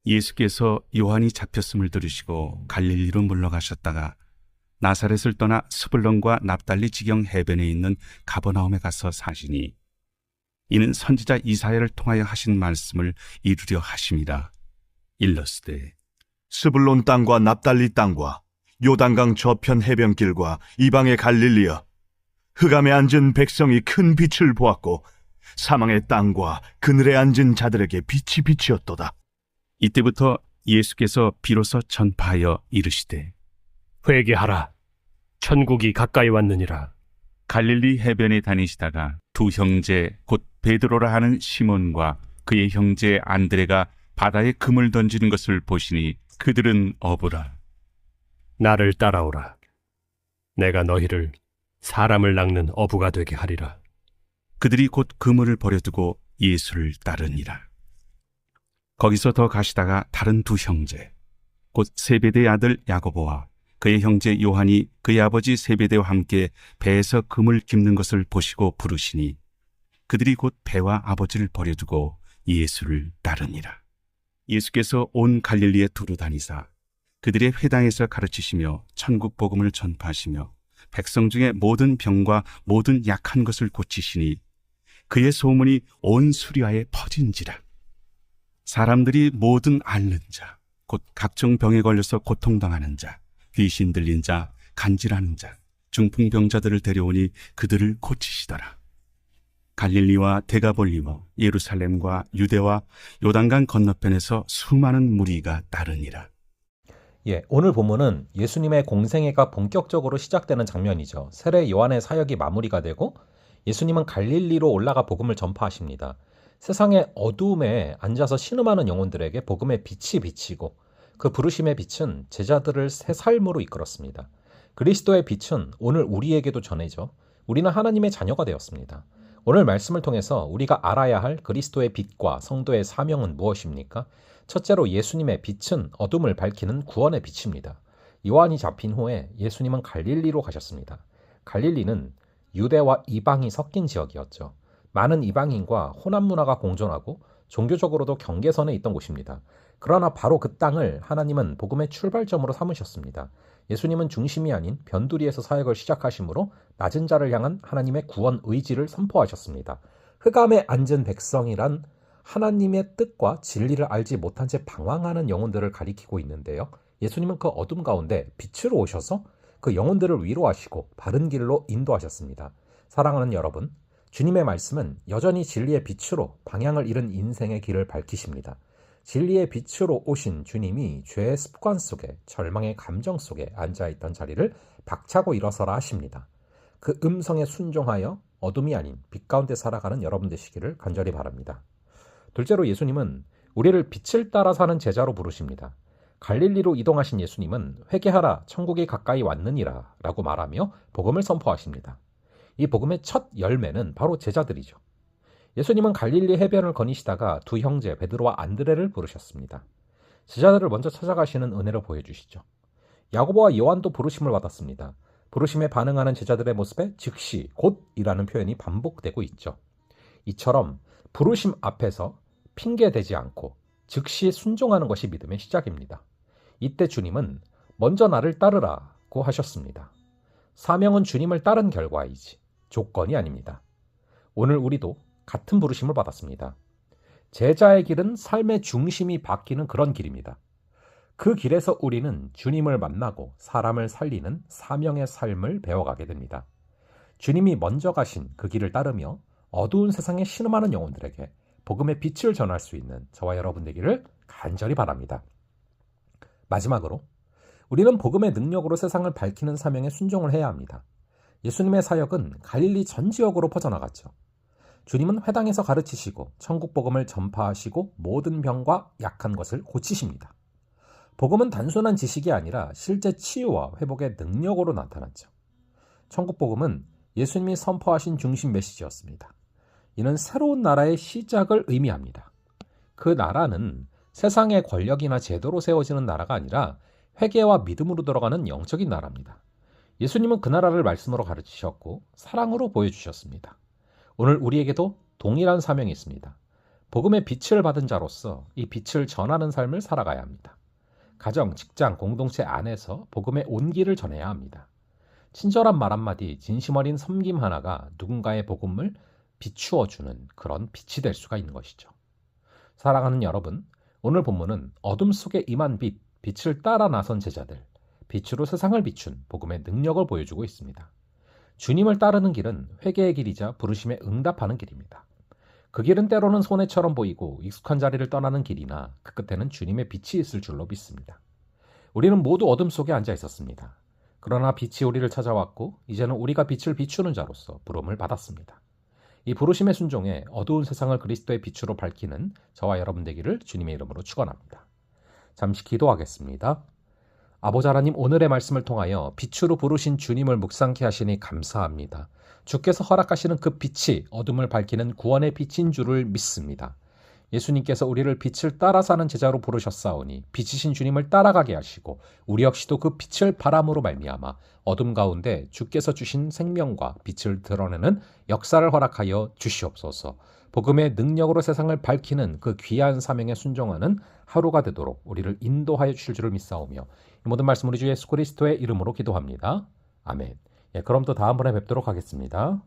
예수께서 요한이 잡혔음을 들으시고 갈릴리로 물러가셨다가 나사렛을 떠나 스불론과 납달리 지경 해변에 있는 가버나움에 가서 사시니 이는 선지자 이사야를 통하여 하신 말씀을 이루려 하심이라. 일러스되 스불론 땅과 납달리 땅과 요단강 저편 해변길과 이방의 갈릴리여, 흑암에 앉은 백성이 큰 빛을 보았고 사망의 땅과 그늘에 앉은 자들에게 빛이 비치었도다. 이때부터 예수께서 비로소 전파하여 이르시되 회개하라. 천국이 가까이 왔느니라. 갈릴리 해변에 다니시다가 두 형제 곧 베드로라 하는 시몬과 그의 형제 안드레가 바다에 금을 던지는 것을 보시니 그들은 어부라. 나를 따라오라. 내가 너희를 사람을 낚는 어부가 되게 하리라. 그들이 곧 그물을 버려두고 예수를 따르니라. 거기서 더 가시다가 다른 두 형제 곧 세베대의 아들 야고보와 그의 형제 요한이 그의 아버지 세베대와 함께 배에서 금을 깁는 것을 보시고 부르시니 그들이 곧 배와 아버지를 버려두고 예수를 따르니라. 예수께서 온 갈릴리에 두루 다니사 그들의 회당에서 가르치시며 천국 복음을 전파하시며 백성 중에 모든 병과 모든 약한 것을 고치시니 그의 소문이 온 수리아에 퍼진지라. 사람들이 모든 앓는 자, 곧 각종 병에 걸려서 고통당하는 자, 귀신 들린 자, 간질하는 자, 중풍병자들을 데려오니 그들을 고치시더라. 갈릴리와 데가볼리와 예루살렘과 유대와 요단강 건너편에서 수많은 무리가 따르니라. 오늘 본문은 예수님의 공생애가 본격적으로 시작되는 장면이죠. 세례 요한의 사역이 마무리가 되고 예수님은 갈릴리로 올라가 복음을 전파하십니다. 세상의 어두움에 앉아서 신음하는 영혼들에게 복음의 빛이 비치고 그 부르심의 빛은 제자들을 새 삶으로 이끌었습니다. 그리스도의 빛은 오늘 우리에게도 전해져 우리는 하나님의 자녀가 되었습니다. 오늘 말씀을 통해서 우리가 알아야 할 그리스도의 빛과 성도의 사명은 무엇입니까? 첫째로 예수님의 빛은 어둠을 밝히는 구원의 빛입니다. 요한이 잡힌 후에 예수님은 갈릴리로 가셨습니다. 갈릴리는 유대와 이방이 섞인 지역이었죠. 많은 이방인과 혼합 문화가 공존하고 종교적으로도 경계선에 있던 곳입니다. 그러나 바로 그 땅을 하나님은 복음의 출발점으로 삼으셨습니다. 예수님은 중심이 아닌 변두리에서 사역을 시작하심으로 낮은 자를 향한 하나님의 구원 의지를 선포하셨습니다. 흑암에 앉은 백성이란 하나님의 뜻과 진리를 알지 못한 채 방황하는 영혼들을 가리키고 있는데요. 예수님은 그 어둠 가운데 빛으로 오셔서 그 영혼들을 위로하시고 바른 길로 인도하셨습니다. 사랑하는 여러분, 주님의 말씀은 여전히 진리의 빛으로 방향을 잃은 인생의 길을 밝히십니다. 진리의 빛으로 오신 주님이 죄의 습관 속에 절망의 감정 속에 앉아있던 자리를 박차고 일어서라 하십니다. 그 음성에 순종하여 어둠이 아닌 빛 가운데 살아가는 여러분 되시기를 간절히 바랍니다. 둘째로 예수님은 우리를 빛을 따라 사는 제자로 부르십니다. 갈릴리로 이동하신 예수님은 회개하라 천국이 가까이 왔느니라 라고 말하며 복음을 선포하십니다. 이 복음의 첫 열매는 바로 제자들이죠. 예수님은 갈릴리 해변을 거니시다가 두 형제 베드로와 안드레를 부르셨습니다. 제자들을 먼저 찾아가시는 은혜를 보여주시죠. 야고보와 요한도 부르심을 받았습니다. 부르심에 반응하는 제자들의 모습에 즉시 곧이라는 표현이 반복되고 있죠. 이처럼 부르심 앞에서 핑계대지 않고 즉시 순종하는 것이 믿음의 시작입니다. 이때 주님은 먼저 나를 따르라고 하셨습니다. 사명은 주님을 따른 결과이지 조건이 아닙니다. 오늘 우리도 같은 부르심을 받았습니다. 제자의 길은 삶의 중심이 바뀌는 그런 길입니다. 그 길에서 우리는 주님을 만나고 사람을 살리는 사명의 삶을 배워가게 됩니다. 주님이 먼저 가신 그 길을 따르며 어두운 세상에 신음하는 영혼들에게 복음의 빛을 전할 수 있는 저와 여러분 되기를 간절히 바랍니다. 마지막으로 우리는 복음의 능력으로 세상을 밝히는 사명에 순종을 해야 합니다. 예수님의 사역은 갈릴리 전 지역으로 퍼져나갔죠. 주님은 회당에서 가르치시고 천국 복음을 전파하시고 모든 병과 약한 것을 고치십니다. 복음은 단순한 지식이 아니라 실제 치유와 회복의 능력으로 나타났죠. 천국 복음은 예수님이 선포하신 중심 메시지였습니다. 이는 새로운 나라의 시작을 의미합니다. 그 나라는 세상의 권력이나 제도로 세워지는 나라가 아니라 회개와 믿음으로 들어가는 영적인 나라입니다. 예수님은 그 나라를 말씀으로 가르치셨고 사랑으로 보여주셨습니다. 오늘 우리에게도 동일한 사명이 있습니다. 복음의 빛을 받은 자로서 이 빛을 전하는 삶을 살아가야 합니다. 가정, 직장, 공동체 안에서 복음의 온기를 전해야 합니다. 친절한 말 한마디, 진심 어린 섬김 하나가 누군가의 복음을 비추어주는 그런 빛이 될 수가 있는 것이죠. 사랑하는 여러분, 오늘 본문은 어둠 속에 임한 빛, 빛을 따라 나선 제자들, 빛으로 세상을 비춘 복음의 능력을 보여주고 있습니다. 주님을 따르는 길은 회개의 길이자 부르심에 응답하는 길입니다. 그 길은 때로는 손해처럼 보이고 익숙한 자리를 떠나는 길이나 그 끝에는 주님의 빛이 있을 줄로 믿습니다. 우리는 모두 어둠 속에 앉아 있었습니다. 그러나 빛이 우리를 찾아왔고 이제는 우리가 빛을 비추는 자로서 부름을 받았습니다. 이 부르심의 순종에 어두운 세상을 그리스도의 빛으로 밝히는 저와 여러분 되기를 주님의 이름으로 축원합니다. 잠시 기도하겠습니다. 아버지 하나님, 오늘의 말씀을 통하여 빛으로 부르신 주님을 묵상케 하시니 감사합니다. 주께서 허락하시는 그 빛이 어둠을 밝히는 구원의 빛인 줄을 믿습니다. 예수님께서 우리를 빛을 따라 사는 제자로 부르셨사오니 빛이신 주님을 따라가게 하시고 우리 역시도 그 빛을 바람으로 말미암아 어둠 가운데 주께서 주신 생명과 빛을 드러내는 역사를 허락하여 주시옵소서. 복음의 능력으로 세상을 밝히는 그 귀한 사명에 순종하는 하루가 되도록 우리를 인도하여 주실 줄을 믿사오며 이 모든 말씀 우리 주 예수 그리스도의 이름으로 기도합니다. 아멘. 그럼 또 다음번에 뵙도록 하겠습니다.